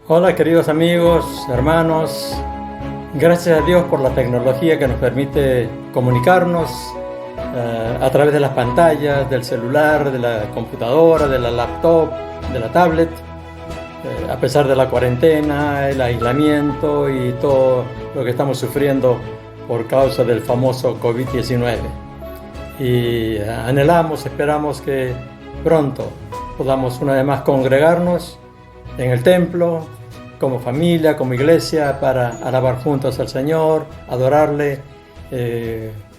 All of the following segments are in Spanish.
Hola queridos amigos, hermanos, gracias a Dios por la tecnología que nos permite comunicarnos a través de las pantallas, del celular, de la computadora, de la laptop, de la tablet, a pesar de la cuarentena, el aislamiento y todo lo que estamos sufriendo por causa del famoso COVID-19. Y anhelamos, esperamos que pronto podamos una vez más congregarnos en el templo, como familia, como iglesia, para alabar juntos al Señor, adorarle,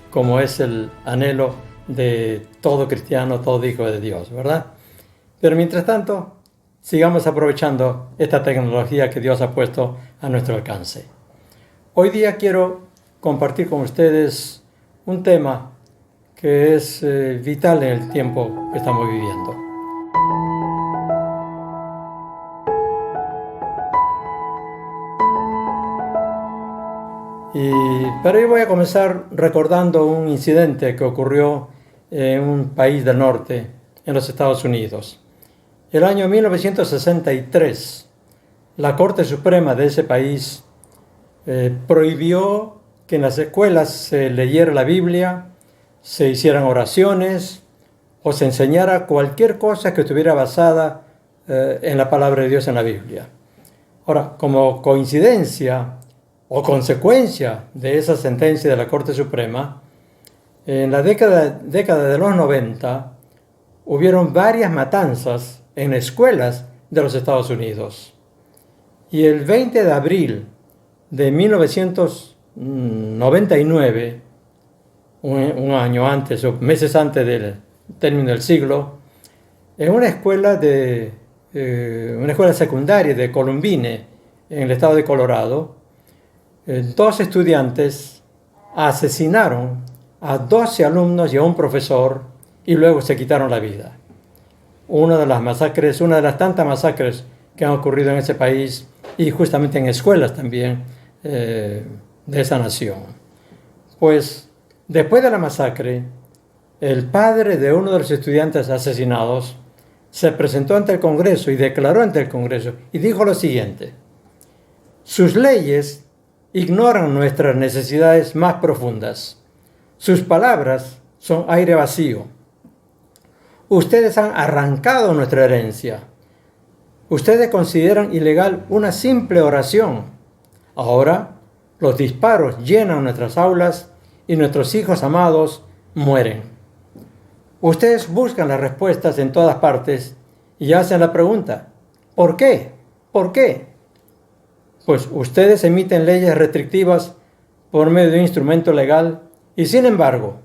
como es el anhelo de todo cristiano, todo hijo de Dios, ¿verdad? Pero mientras tanto, sigamos aprovechando esta tecnología que Dios ha puesto a nuestro alcance. Hoy día quiero compartir con ustedes un tema que es vital en el tiempo que estamos viviendo. Pero hoy voy a comenzar recordando un incidente que ocurrió en un país del norte, en los Estados Unidos. El año 1963, la Corte Suprema de ese país prohibió que en las escuelas se leyera la Biblia, se hicieran oraciones o se enseñara cualquier cosa que estuviera basada en la palabra de Dios en la Biblia. Ahora, como coincidencia o consecuencia de esa sentencia de la Corte Suprema, en la década de los 90 hubieron varias matanzas en escuelas de los Estados Unidos. Y el 20 de abril de 1999, un año antes o meses antes del término del siglo, en una escuela secundaria de Columbine, en el estado de Colorado, dos estudiantes asesinaron a 12 alumnos y a un profesor y luego se quitaron la vida. Una de las tantas masacres que han ocurrido en ese país y justamente en escuelas también de esa nación. Pues después de la masacre, el padre de uno de los estudiantes asesinados se presentó ante el Congreso y declaró ante el Congreso y dijo lo siguiente: sus leyes ignoran nuestras necesidades más profundas. Sus palabras son aire vacío. Ustedes han arrancado nuestra herencia. Ustedes consideran ilegal una simple oración. Ahora, los disparos llenan nuestras aulas y nuestros hijos amados mueren. Ustedes buscan las respuestas en todas partes y hacen la pregunta: ¿por qué? ¿Por qué? Pues ustedes emiten leyes restrictivas por medio de un instrumento legal y sin embargo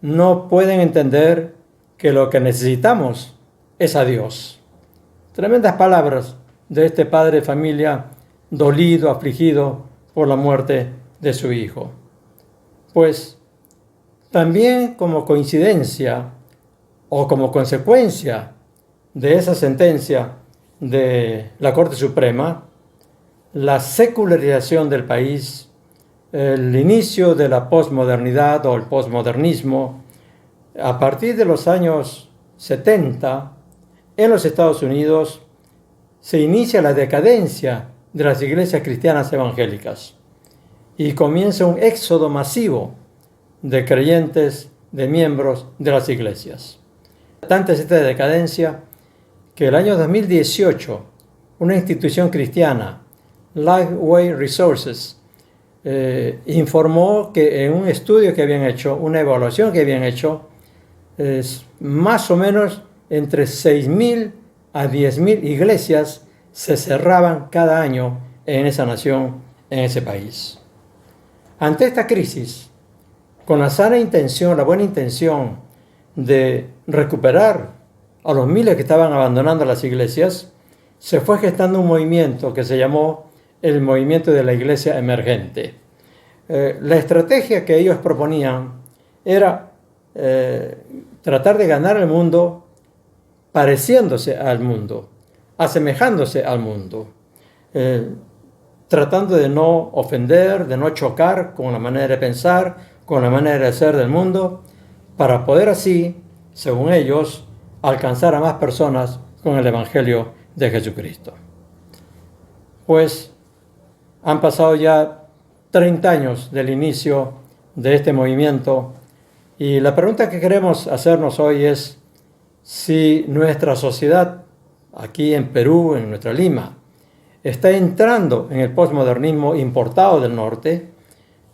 no pueden entender que lo que necesitamos es a Dios. Tremendas palabras de este padre de familia dolido, afligido por la muerte de su hijo. Pues también como coincidencia o como consecuencia de esa sentencia de la Corte Suprema, la secularización del país, el inicio de la posmodernidad o el posmodernismo, a partir de los años 70, en los Estados Unidos, se inicia la decadencia de las iglesias cristianas evangélicas y comienza un éxodo masivo de creyentes, de miembros de las iglesias. Tanta es esta decadencia que el año 2018, una institución cristiana, Lifeway Resources, informó que en un estudio que habían hecho, una evaluación que habían hecho, más o menos entre 6.000 a 10.000 iglesias se cerraban cada año en esa nación, en ese país. Ante esta crisis, con la sana intención, la buena intención de recuperar a los miles que estaban abandonando las iglesias, se fue gestando un movimiento que se llamó el movimiento de la iglesia emergente. La estrategia que ellos proponían era tratar de ganar el mundo pareciéndose al mundo, asemejándose al mundo, tratando de no ofender, de no chocar con la manera de pensar, con la manera de ser del mundo, para poder así, según ellos, alcanzar a más personas con el Evangelio de Jesucristo. pues han pasado ya 30 años del inicio de este movimiento y la pregunta que queremos hacernos hoy es si nuestra sociedad aquí en Perú, en nuestra Lima, está entrando en el posmodernismo importado del norte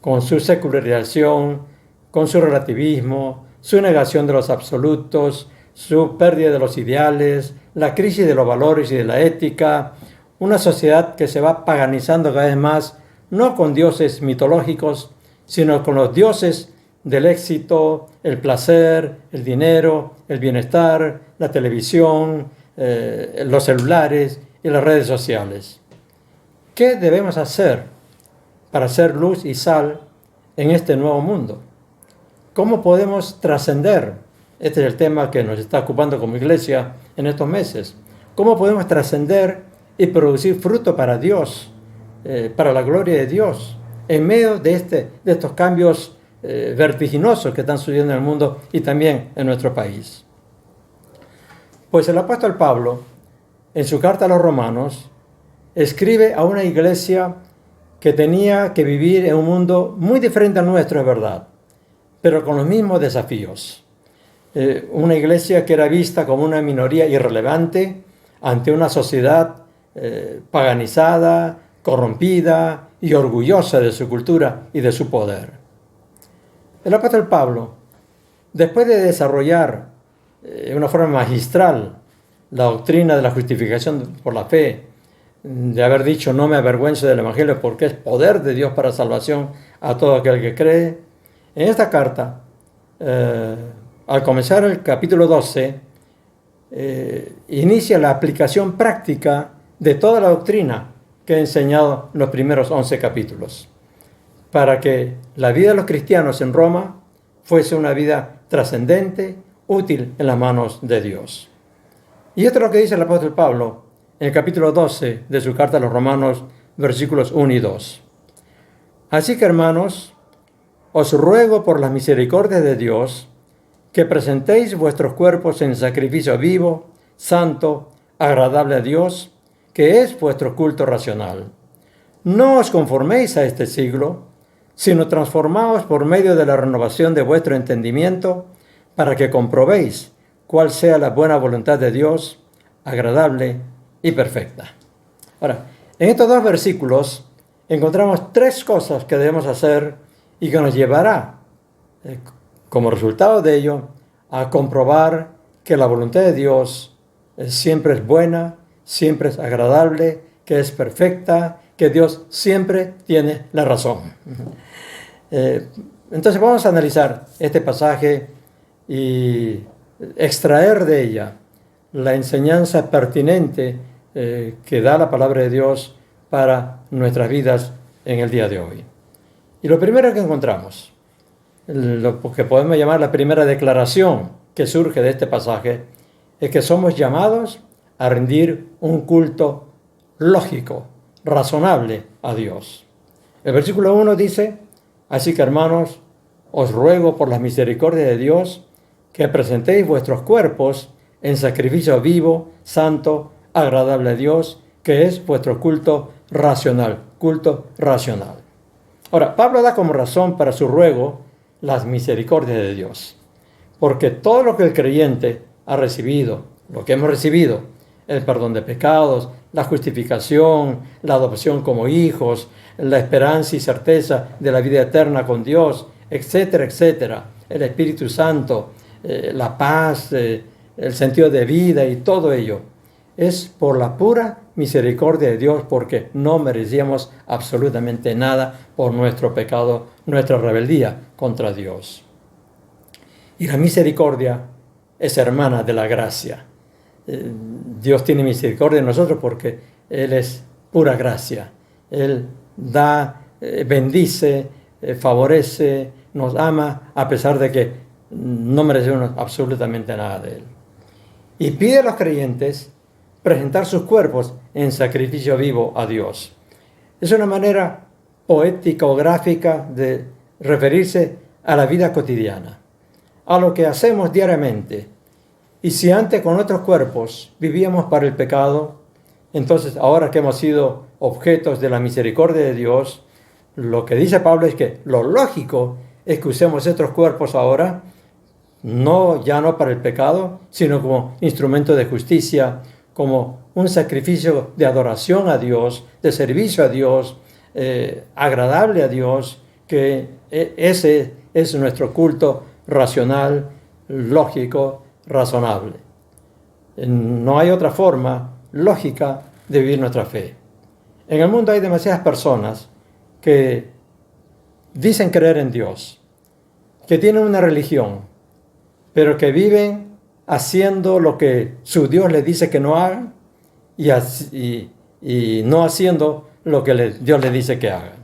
con su secularización, con su relativismo, su negación de los absolutos, su pérdida de los ideales, la crisis de los valores y de la ética, una sociedad que se va paganizando cada vez más, no con dioses mitológicos, sino con los dioses del éxito, el placer, el dinero, el bienestar, la televisión, los celulares y las redes sociales. ¿Qué debemos hacer para ser luz y sal en este nuevo mundo? ¿Cómo podemos trascender? Este es el tema que nos está ocupando como iglesia en estos meses. ¿Cómo podemos trascender y producir fruto para Dios, para la gloria de Dios, en medio de estos cambios vertiginosos que están sucediendo en el mundo y también en nuestro país? Pues el apóstol Pablo, en su carta a los Romanos, escribe a una iglesia que tenía que vivir en un mundo muy diferente al nuestro, es verdad, pero con los mismos desafíos. Una iglesia que era vista como una minoría irrelevante ante una sociedad paganizada, corrompida y orgullosa de su cultura y de su poder. El apóstol Pablo, después de desarrollar de una forma magistral la doctrina de la justificación por la fe, de haber dicho no me avergüenzo del Evangelio porque es poder de Dios para salvación a todo aquel que cree, en esta carta, al comenzar el capítulo 12, inicia la aplicación práctica de toda la doctrina que he enseñado en los primeros 11 capítulos, para que la vida de los cristianos en Roma fuese una vida trascendente, útil en las manos de Dios. Y esto es lo que dice el apóstol Pablo en el capítulo 12 de su carta a los Romanos, versículos 1 y 2. Así que, hermanos, os ruego por las misericordias de Dios que presentéis vuestros cuerpos en sacrificio vivo, santo, agradable a Dios, que es vuestro culto racional. No os conforméis a este siglo, sino transformaos por medio de la renovación de vuestro entendimiento, para que comprobéis cuál sea la buena voluntad de Dios, agradable y perfecta. Ahora, en estos dos versículos encontramos tres cosas que debemos hacer y que nos llevará, como resultado de ello, a comprobar que la voluntad de Dios siempre es buena, siempre es agradable, que es perfecta, que Dios siempre tiene la razón. Entonces vamos a analizar este pasaje y extraer de ella la enseñanza pertinente que da la palabra de Dios para nuestras vidas en el día de hoy. Y lo primero que encontramos, lo que podemos llamar la primera declaración que surge de este pasaje, es que somos llamados a rendir un culto lógico, razonable a Dios. El versículo 1 dice: así que, hermanos, os ruego por las misericordias de Dios que presentéis vuestros cuerpos en sacrificio vivo, santo, agradable a Dios, que es vuestro culto racional. Culto racional. Ahora, Pablo da como razón para su ruego las misericordias de Dios, porque todo lo que el creyente ha recibido, lo que hemos recibido, el perdón de pecados, la justificación, la adopción como hijos, la esperanza y certeza de la vida eterna con Dios, etcétera, etcétera, el Espíritu Santo, la paz, el sentido de vida y todo ello, es por la pura misericordia de Dios, porque no merecíamos absolutamente nada por nuestro pecado, nuestra rebeldía contra Dios. Y la misericordia es hermana de la gracia. Dios tiene misericordia de nosotros porque Él es pura gracia. Él da, bendice, favorece, nos ama a pesar de que no merecemos absolutamente nada de Él. Y pide a los creyentes presentar sus cuerpos en sacrificio vivo a Dios. Es una manera poética o gráfica de referirse a la vida cotidiana, a lo que hacemos diariamente. Y si antes con nuestros cuerpos vivíamos para el pecado, entonces ahora que hemos sido objetos de la misericordia de Dios, lo que dice Pablo es que lo lógico es que usemos estos cuerpos ahora, ya no para el pecado, sino como instrumento de justicia, como un sacrificio de adoración a Dios, de servicio a Dios, agradable a Dios, que ese es nuestro culto racional, lógico, razonable. No hay otra forma lógica de vivir nuestra fe. En el mundo hay demasiadas personas que dicen creer en Dios, que tienen una religión, pero que viven haciendo lo que su Dios les dice que no hagan y no haciendo lo que Dios les dice que hagan.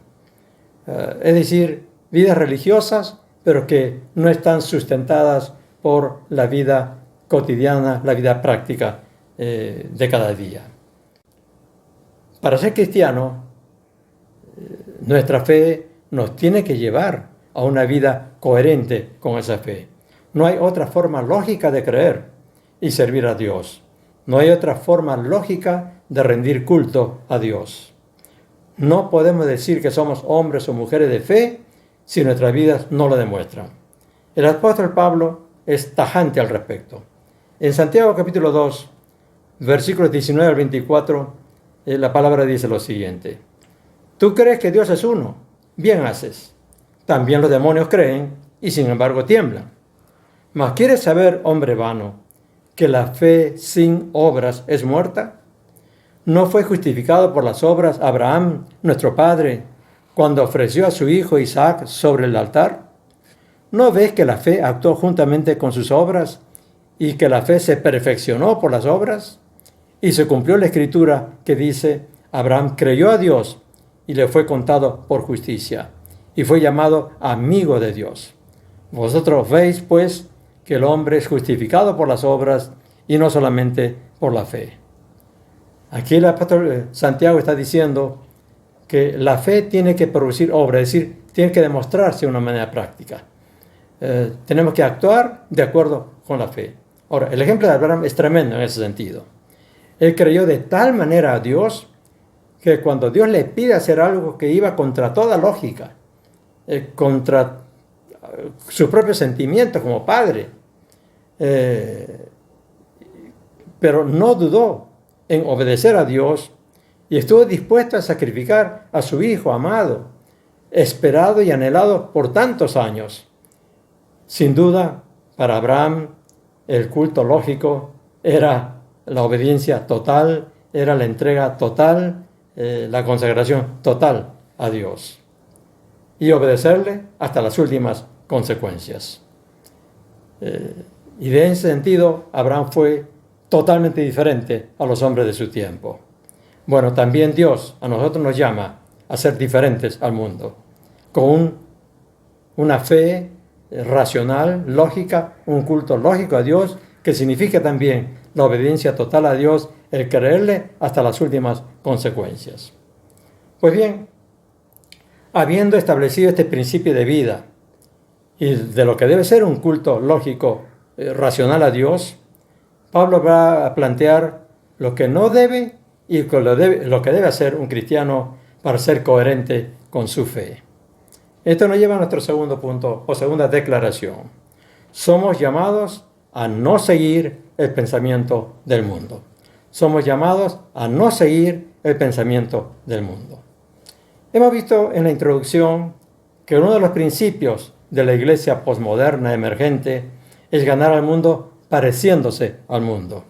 Es decir, vidas religiosas, pero que no están sustentadas por la vida cotidiana, la vida práctica de cada día. Para ser cristiano, nuestra fe nos tiene que llevar a una vida coherente con esa fe. No hay otra forma lógica de creer y servir a Dios. No hay otra forma lógica de rendir culto a Dios. No podemos decir que somos hombres o mujeres de fe si nuestras vidas no lo demuestran. El apóstol Pablo es tajante al respecto. En Santiago capítulo 2, versículos 19 al 24, la palabra dice lo siguiente: Tú crees que Dios es uno, bien haces. También los demonios creen y sin embargo tiemblan. Mas ¿quieres saber, hombre vano, que la fe sin obras es muerta? ¿No fue justificado por las obras Abraham, nuestro padre, cuando ofreció a su hijo Isaac sobre el altar? ¿No ves que la fe actuó juntamente con sus obras y que la fe se perfeccionó por las obras? Y se cumplió la escritura que dice: Abraham creyó a Dios y le fue contado por justicia, y fue llamado amigo de Dios. Vosotros veis, pues, que el hombre es justificado por las obras y no solamente por la fe. Aquí el apóstol Santiago está diciendo que la fe tiene que producir obra, es decir, tiene que demostrarse de una manera práctica. Tenemos que actuar de acuerdo con la fe. Ahora, el ejemplo de Abraham es tremendo en ese sentido. Él creyó de tal manera a Dios que cuando Dios le pide hacer algo que iba contra toda lógica, contra su propio sentimiento como padre, pero no dudó en obedecer a Dios y estuvo dispuesto a sacrificar a su hijo amado, esperado y anhelado por tantos años. Sin duda, para Abraham, el culto lógico era la obediencia total, era la entrega total, la consagración total a Dios. Y obedecerle hasta las últimas consecuencias. Y de ese sentido, Abraham fue totalmente diferente a los hombres de su tiempo. Bueno, también Dios a nosotros nos llama a ser diferentes al mundo, con una fe racional, lógica, un culto lógico a Dios, que significa también la obediencia total a Dios, el creerle hasta las últimas consecuencias. Pues bien, habiendo establecido este principio de vida y de lo que debe ser un culto lógico, racional a Dios, Pablo va a plantear lo que no debe y lo que debe hacer un cristiano para ser coherente con su fe. Esto nos lleva a nuestro segundo punto o segunda declaración. Somos llamados a no seguir el pensamiento del mundo. Somos llamados a no seguir el pensamiento del mundo. Hemos visto en la introducción que uno de los principios de la iglesia posmoderna emergente es ganar al mundo pareciéndose al mundo,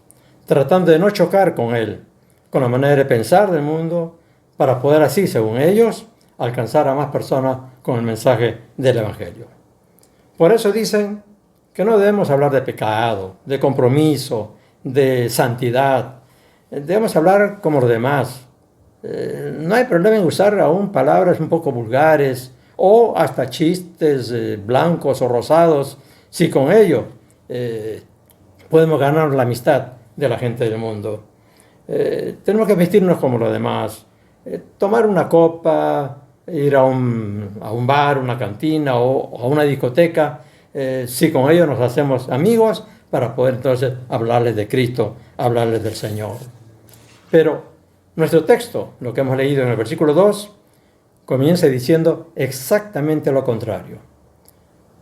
tratando de no chocar con él, con la manera de pensar del mundo, para poder así, según ellos, alcanzar a más personas con el mensaje del Evangelio. Por eso dicen que no debemos hablar de pecado, de compromiso, de santidad. Debemos hablar como los demás. No hay problema en usar aún palabras un poco vulgares o hasta chistes blancos o rosados, si con ello podemos ganar la amistad de la gente del mundo. Tenemos que vestirnos como los demás, tomar una copa, ir a un bar, una cantina o a una discoteca, si con ellos nos hacemos amigos, para poder entonces hablarles de Cristo, hablarles del Señor. Pero Nuestro texto, lo que hemos leído en el versículo 2, comienza diciendo exactamente lo contrario.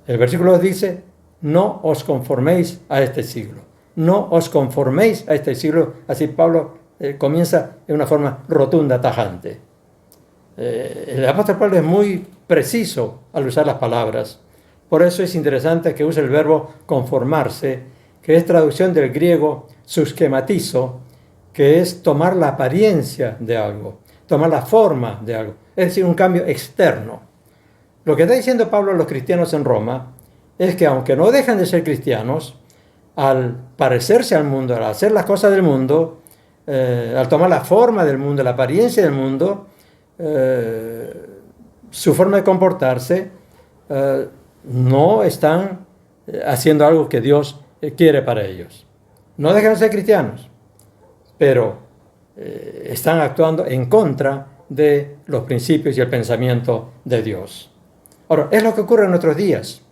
El versículo 2 dice, no os conforméis a este siglo. No os conforméis a este siglo. Así Pablo comienza de una forma rotunda, tajante. El apóstol Pablo es muy preciso al usar las palabras. Por eso es interesante que use el verbo conformarse, que es traducción del griego susquematizo, que es tomar la apariencia de algo, tomar la forma de algo, es decir, un cambio externo. Lo que está diciendo Pablo a los cristianos en Roma es que aunque no dejan de ser cristianos, al parecerse al mundo, al hacer las cosas del mundo, al tomar la forma del mundo, la apariencia del mundo, su forma de comportarse, no están haciendo algo que Dios quiere para ellos. No dejan de ser cristianos, pero están actuando en contra de los principios y el pensamiento de Dios. Ahora, es lo que ocurre en nuestros días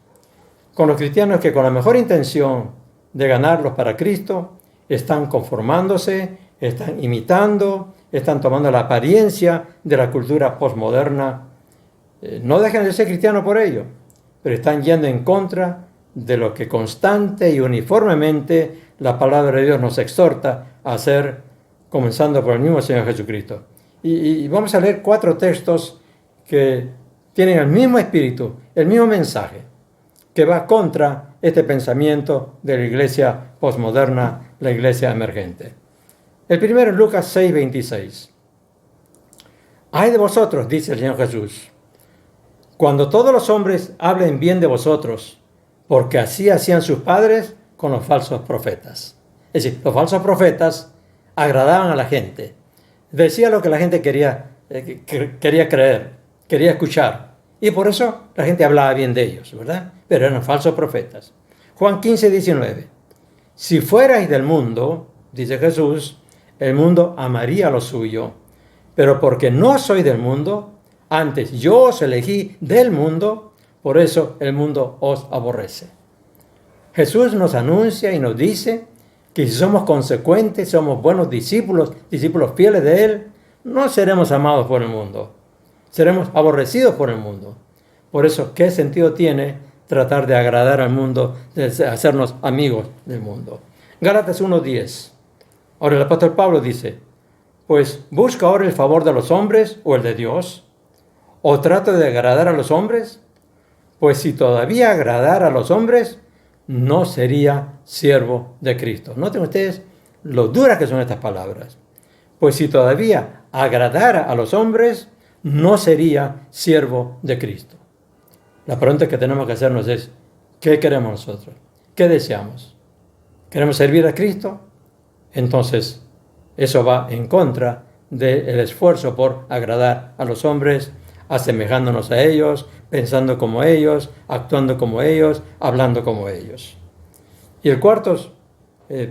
con los cristianos que con la mejor intención de ganarlos para Cristo están conformándose, están imitando, están tomando la apariencia de la cultura postmoderna. No dejan de ser cristianos por ello, pero están yendo en contra de lo que constante y uniformemente la palabra de Dios nos exhorta a hacer, comenzando por el mismo Señor Jesucristo. Y vamos a leer 4 textos que tienen el mismo espíritu, el mismo mensaje, que va contra este pensamiento de la iglesia postmoderna, la iglesia emergente. El primero es Lucas 6:26. Ay de vosotros, dice el Señor Jesús, cuando todos los hombres hablen bien de vosotros, porque así hacían sus padres con los falsos profetas. Es decir, los falsos profetas agradaban a la gente, decían lo que la gente quería creer, quería escuchar, y por eso la gente hablaba bien de ellos, ¿verdad? Pero eran falsos profetas. Juan 15:19. Si fuerais del mundo, dice Jesús, el mundo amaría lo suyo, pero porque no soy del mundo, antes yo os elegí del mundo, por eso el mundo os aborrece. Jesús nos anuncia y nos dice que si somos consecuentes, somos buenos discípulos, discípulos fieles de Él, no seremos amados por el mundo, seremos aborrecidos por el mundo. Por eso, ¿qué sentido tiene tratar de agradar al mundo, de hacernos amigos del mundo? Gálatas 1:10. Ahora el apóstol Pablo dice, pues ¿busco ahora el favor de los hombres o el de Dios? ¿O trato de agradar a los hombres? Pues si todavía agradara a los hombres, no sería siervo de Cristo. Noten ustedes lo duras que son estas palabras. Pues si todavía agradara a los hombres, no sería siervo de Cristo. La pregunta que tenemos que hacernos es, ¿qué queremos nosotros? ¿Qué deseamos? ¿Queremos servir a Cristo? Entonces, eso va en contra del esfuerzo por agradar a los hombres, asemejándonos a ellos, pensando como ellos, actuando como ellos, hablando como ellos. Y el cuarto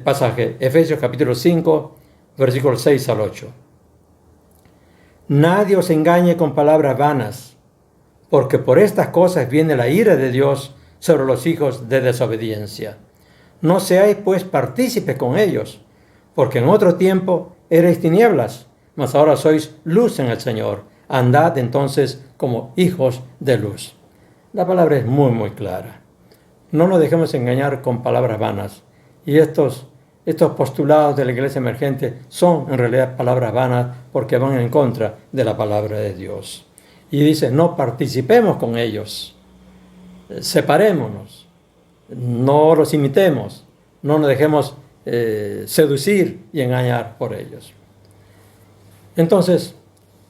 pasaje, Efesios capítulo 5, versículos 6 al 8. Nadie os engañe con palabras vanas, porque por estas cosas viene la ira de Dios sobre los hijos de desobediencia. No seáis pues partícipes con ellos, porque en otro tiempo erais tinieblas, mas ahora sois luz en el Señor. Andad entonces como hijos de luz. La palabra es muy, muy clara. No nos dejemos engañar con palabras vanas. Y estos postulados de la iglesia emergente son en realidad palabras vanas porque van en contra de la palabra de Dios. Y dice, no participemos con ellos. Separémonos. No los imitemos. No nos dejemos seducir y engañar por ellos. Entonces,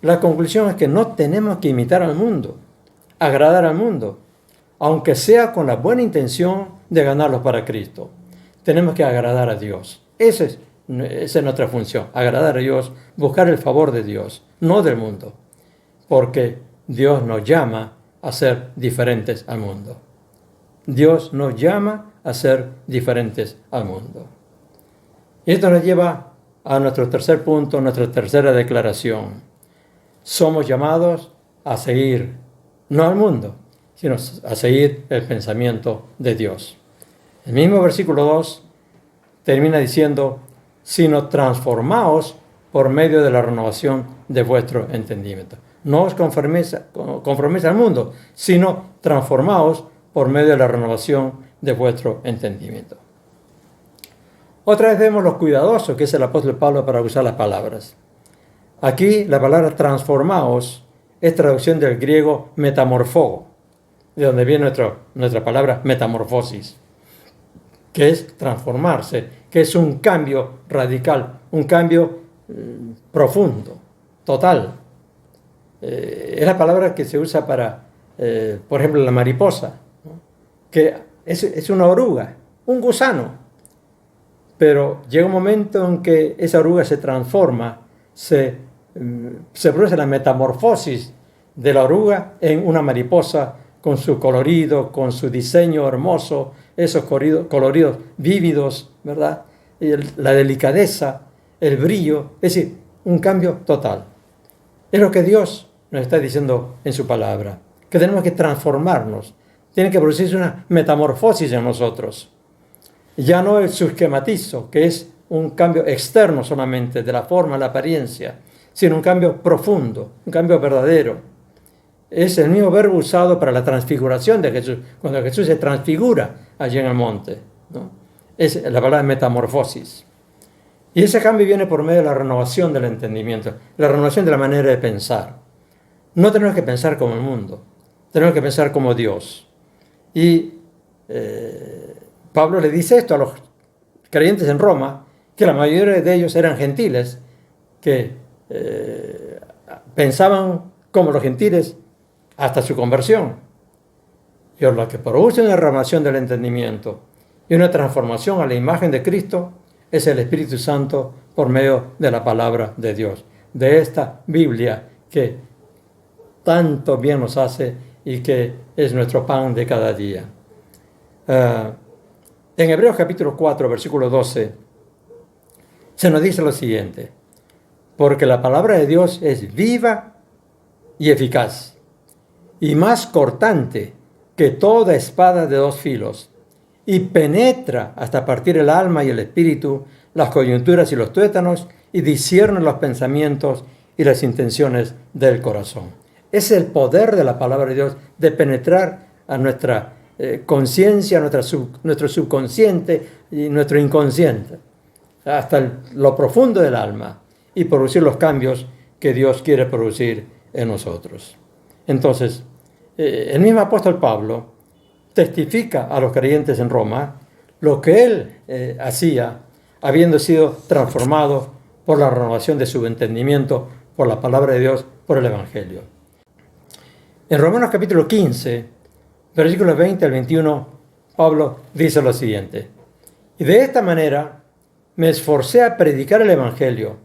la conclusión es que no tenemos que imitar al mundo, agradar al mundo, aunque sea con la buena intención de ganarlos para Cristo. Tenemos que agradar a Dios. Esa es nuestra función, agradar a Dios, buscar el favor de Dios, no del mundo, porque Dios nos llama a ser diferentes al mundo. Dios nos llama a ser diferentes al mundo. Y esto nos lleva a nuestro tercer punto, nuestra tercera declaración. Somos llamados a seguir, no al mundo, sino a seguir el pensamiento de Dios. El mismo versículo 2 termina diciendo, sino transformaos por medio de la renovación de vuestro entendimiento. No os conforméis al mundo, sino transformaos por medio de la renovación de vuestro entendimiento. Otra vez vemos lo cuidadoso que es el apóstol Pablo para usar las palabras. Aquí la palabra transformaos es traducción del griego metamorfo, de donde viene nuestra palabra metamorfosis, que es transformarse, que es un cambio radical, un cambio profundo, total. Es la palabra que se usa para, por ejemplo, la mariposa, ¿no? Que es una oruga, un gusano, pero llega un momento en que esa oruga se transforma, se produce la metamorfosis de la oruga en una mariposa con su colorido, con su diseño hermoso, esos coloridos vívidos, ¿verdad? Y la delicadeza, el brillo, es decir, un cambio total. Es lo que Dios nos está diciendo en su palabra, que tenemos que transformarnos, tiene que producirse una metamorfosis en nosotros. Ya no el subesquematizo, que es un cambio externo solamente de la forma, la apariencia, sino un cambio profundo, un cambio verdadero. Es el mismo verbo usado para la transfiguración de Jesús, cuando Jesús se transfigura allí en el monte, ¿no? Es la palabra metamorfosis. Y ese cambio viene por medio de la renovación del entendimiento, la renovación de la manera de pensar. No tenemos que pensar como el mundo, tenemos que pensar como Dios. Y Pablo le dice esto a los creyentes en Roma, que la mayoría de ellos eran gentiles, que pensaban como los gentiles hasta su conversión. Y lo que produce una renovación del entendimiento y una transformación a la imagen de Cristo es el Espíritu Santo por medio de la palabra de Dios, de esta Biblia que tanto bien nos hace y que es nuestro pan de cada día. En Hebreos capítulo 4, versículo 12, se nos dice lo siguiente: porque la palabra de Dios es viva y eficaz, y más cortante que toda espada de dos filos, y penetra hasta partir el alma y el espíritu, las coyunturas y los tuétanos, y discierne los pensamientos y las intenciones del corazón. Es el poder de la palabra de Dios de penetrar a nuestra conciencia, nuestro subconsciente y nuestro inconsciente, hasta lo profundo del alma, y producir los cambios que Dios quiere producir en nosotros. Entonces, el mismo apóstol Pablo testifica a los creyentes en Roma lo que él hacía, habiendo sido transformado por la renovación de su entendimiento, por la palabra de Dios, por el Evangelio. En Romanos capítulo 15, versículos 20 al 21, Pablo dice lo siguiente: y de esta manera me esforcé a predicar el Evangelio,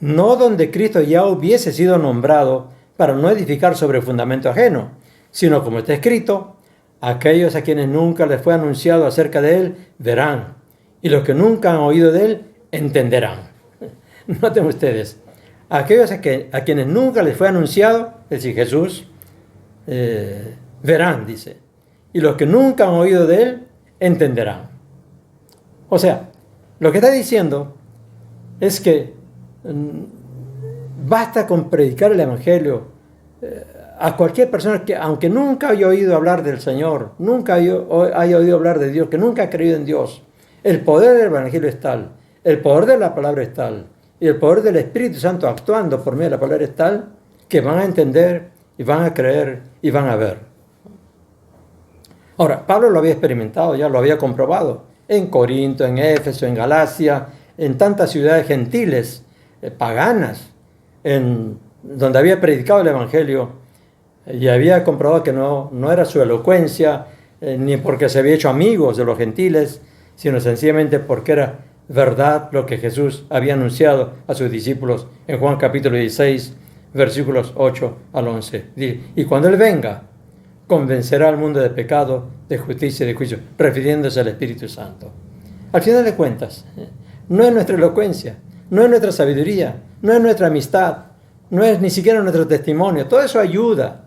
no donde Cristo ya hubiese sido nombrado, para no edificar sobre fundamento ajeno, sino como está escrito: aquellos a quienes nunca les fue anunciado acerca de él, verán, y los que nunca han oído de él, entenderán. Noten ustedes, aquellos a quienes nunca les fue anunciado, es decir, Jesús, verán, dice, y los que nunca han oído de él, entenderán. O sea, lo que está diciendo es que basta con predicar el Evangelio a cualquier persona que, aunque nunca haya oído hablar del Señor, nunca haya oído hablar de Dios, que nunca ha creído en Dios, el poder del Evangelio es tal, el poder de la palabra es tal, y el poder del Espíritu Santo actuando por medio de la palabra es tal, que van a entender y van a creer y van a ver. Ahora, Pablo lo había experimentado, ya lo había comprobado en Corinto, en Éfeso, en Galacia, en tantas ciudades gentiles, paganas, donde había predicado el Evangelio, y había comprobado que no era su elocuencia, ni porque se había hecho amigos de los gentiles, sino sencillamente porque era verdad lo que Jesús había anunciado a sus discípulos en Juan capítulo 16, versículos 8 al 11. Y cuando Él venga, convencerá al mundo de pecado, de justicia y de juicio, refiriéndose al Espíritu Santo. Al final de cuentas, no es nuestra elocuencia, no es nuestra sabiduría, no es nuestra amistad, no es ni siquiera nuestro testimonio. Todo eso ayuda,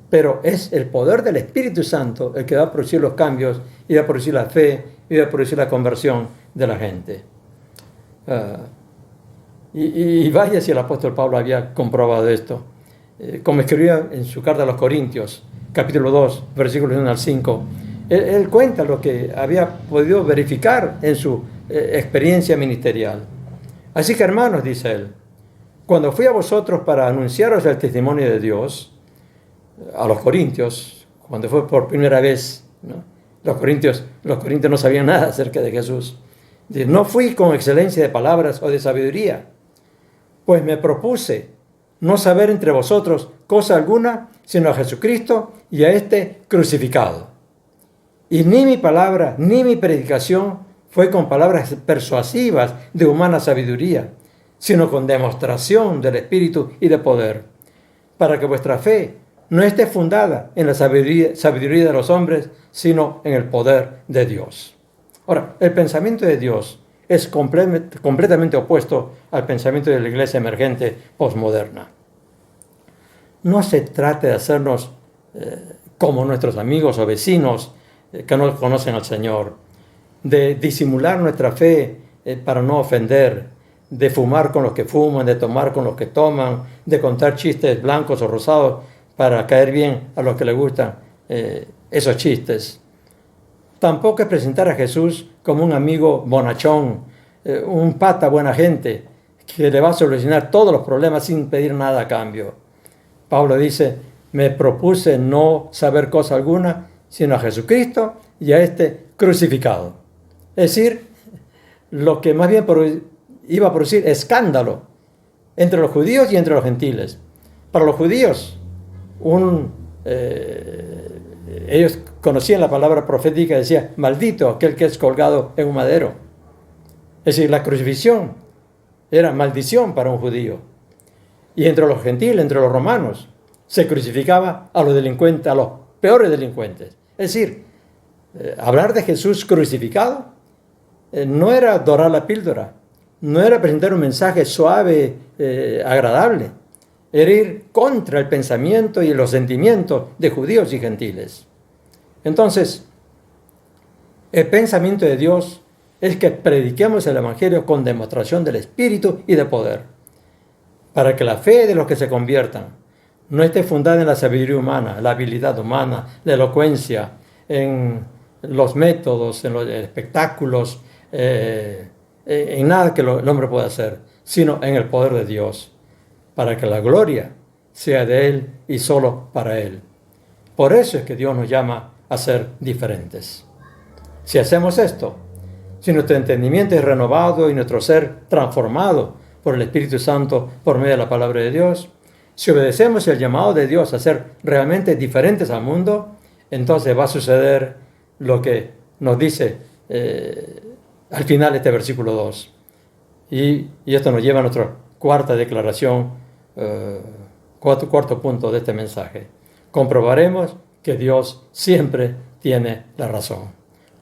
pero es el poder del Espíritu Santo el que va a producir los cambios y va a producir la fe y va a producir la conversión de la gente. Y vaya si el apóstol Pablo había comprobado esto. Como escribía en su carta a los Corintios, capítulo 2, versículos 1 al 5, él cuenta lo que había podido verificar en su experiencia ministerial. Así que, hermanos, dice él, cuando fui a vosotros para anunciaros el testimonio de Dios, a los Corintios, cuando fue por primera vez, ¿no? Los corintios no sabían nada acerca de Jesús. Dice, no fui con excelencia de palabras o de sabiduría, pues me propuse no saber entre vosotros cosa alguna, sino a Jesucristo y a este crucificado. Y ni mi palabra, ni mi predicación fue con palabras persuasivas de humana sabiduría, sino con demostración del Espíritu y de poder, para que vuestra fe no esté fundada en la sabiduría de los hombres, sino en el poder de Dios. Ahora, el pensamiento de Dios es completamente opuesto al pensamiento de la iglesia emergente postmoderna. No se trata de hacernos como nuestros amigos o vecinos que no conocen al Señor, de disimular nuestra fe para no ofender, de fumar con los que fuman, de tomar con los que toman, de contar chistes blancos o rosados para caer bien a los que les gustan esos chistes. Tampoco es presentar a Jesús como un amigo bonachón, un pata buena gente, que le va a solucionar todos los problemas sin pedir nada a cambio. Pablo dice, me propuse no saber cosa alguna, sino a Jesucristo y a este crucificado. Es decir, lo que más bien iba a producir escándalo entre los judíos y entre los gentiles. Para los judíos, ellos conocían la palabra profética y decía, maldito aquel que es colgado en un madero. Es decir, la crucifixión era maldición para un judío. Y entre los gentiles, entre los romanos, se crucificaba a los delincuentes, a los peores delincuentes. Es decir, hablar de Jesús crucificado no era dorar la píldora, no era presentar un mensaje suave, agradable. Era ir contra el pensamiento y los sentimientos de judíos y gentiles. Entonces, el pensamiento de Dios es que prediquemos el Evangelio con demostración del Espíritu y de poder, para que la fe de los que se conviertan no esté fundada en la sabiduría humana, la habilidad humana, la elocuencia, en los métodos, en los espectáculos, en nada que el hombre pueda hacer, sino en el poder de Dios, para que la gloria sea de Él y solo para Él. Por eso es que Dios nos llama a ser diferentes. Si hacemos esto, si nuestro entendimiento es renovado y nuestro ser transformado por el Espíritu Santo por medio de la palabra de Dios, si obedecemos el llamado de Dios a ser realmente diferentes al mundo, entonces va a suceder lo que nos dice al final de este versículo 2. Y esto nos lleva a nuestra cuarta declaración, cuarto punto de este mensaje. Comprobaremos que Dios siempre tiene la razón.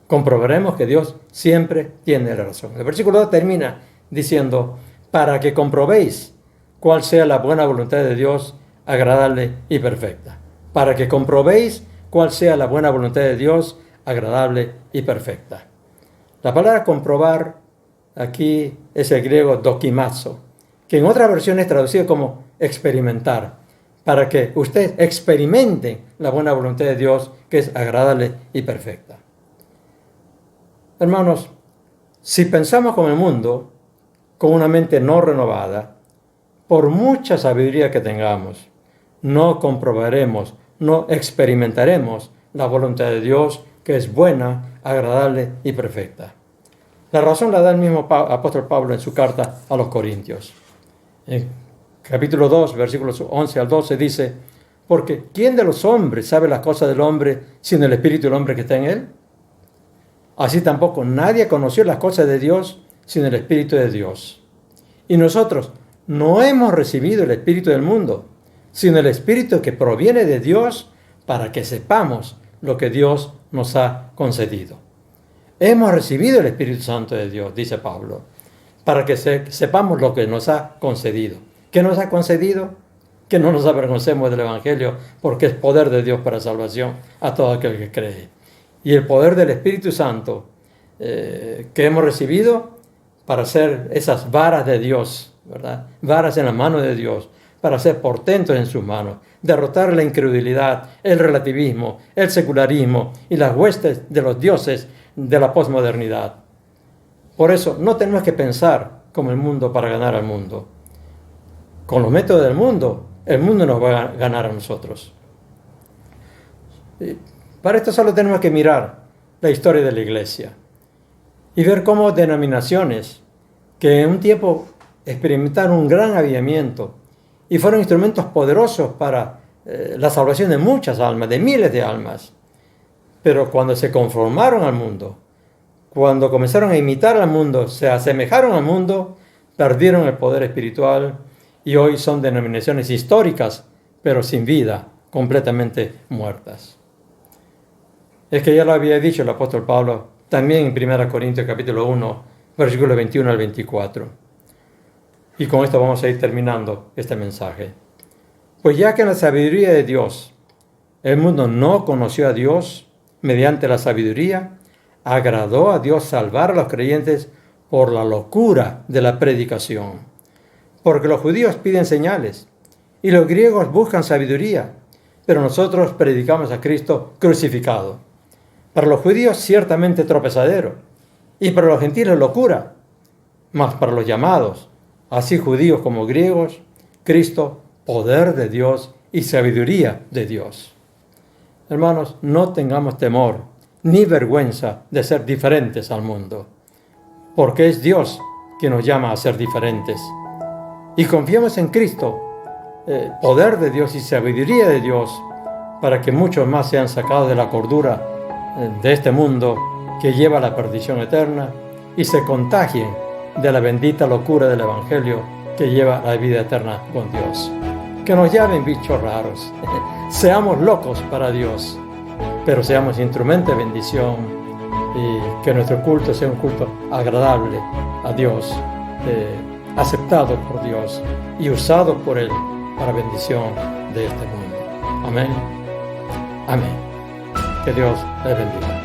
Comprobaremos que Dios siempre tiene la razón. El versículo 2 termina diciendo, para que comprobéis cuál sea la buena voluntad de Dios, agradable y perfecta. Para que comprobéis cuál sea la buena voluntad de Dios, agradable y perfecta. La palabra comprobar aquí es el griego dokimazo, que en otra versión es traducido como experimentar, para que usted experimente la buena voluntad de Dios, que es agradable y perfecta. Hermanos, si pensamos como el mundo, con una mente no renovada, por mucha sabiduría que tengamos, no comprobaremos, no experimentaremos la voluntad de Dios, que es buena, agradable y perfecta. La razón la da el mismo apóstol Pablo en su carta a los Corintios. En capítulo 2, versículos 11 al 12 dice, porque ¿quién de los hombres sabe las cosas del hombre sino el espíritu del hombre que está en él? Así tampoco nadie conoció las cosas de Dios sino el Espíritu de Dios. Y nosotros no hemos recibido el espíritu del mundo, sino el Espíritu que proviene de Dios, para que sepamos lo que Dios nos ha concedido. Hemos recibido el Espíritu Santo de Dios, dice Pablo, para que sepamos lo que nos ha concedido. ¿Qué nos ha concedido? Que no nos avergoncemos del Evangelio, porque es poder de Dios para salvación a todo aquel que cree. Y el poder del Espíritu Santo que hemos recibido para ser esas varas de Dios ¿verdad? Varas en la mano de Dios para ser portentos en sus manos, derrotar la incredulidad, el relativismo, el secularismo y las huestes de los dioses de la posmodernidad. Por eso no tenemos que pensar como el mundo para ganar al mundo. Con los métodos del mundo, el mundo nos va a ganar a nosotros. Para esto solo tenemos que mirar la historia de la Iglesia y ver cómo denominaciones que en un tiempo experimentaron un gran avivamiento y fueron instrumentos poderosos para la salvación de muchas almas, de miles de almas, pero cuando se conformaron al mundo, cuando comenzaron a imitar al mundo, se asemejaron al mundo, perdieron el poder espiritual y hoy son denominaciones históricas, pero sin vida, completamente muertas. Es que ya lo había dicho el apóstol Pablo también en 1 Corintios capítulo 1, versículos 21 al 24. Y con esto vamos a ir terminando este mensaje. Pues ya que en la sabiduría de Dios el mundo no conoció a Dios mediante la sabiduría, agradó a Dios salvar a los creyentes por la locura de la predicación. Porque los judíos piden señales y los griegos buscan sabiduría, pero nosotros predicamos a Cristo crucificado. Para los judíos ciertamente tropezadero, y para los gentiles locura, mas para los llamados, así judíos como griegos, Cristo, poder de Dios y sabiduría de Dios. Hermanos, no tengamos temor ni vergüenza de ser diferentes al mundo, porque es Dios quien nos llama a ser diferentes. Y confiemos en Cristo, poder de Dios y sabiduría de Dios, para que muchos más sean sacados de la cordura de este mundo que lleva a la perdición eterna y se contagien de la bendita locura del Evangelio que lleva a la vida eterna con Dios. Que nos llamen bichos raros, seamos locos para Dios, pero seamos instrumentos de bendición y que nuestro culto sea un culto agradable a Dios, aceptado por Dios y usado por Él para bendición de este mundo. Amén. Amén. Que Dios les bendiga.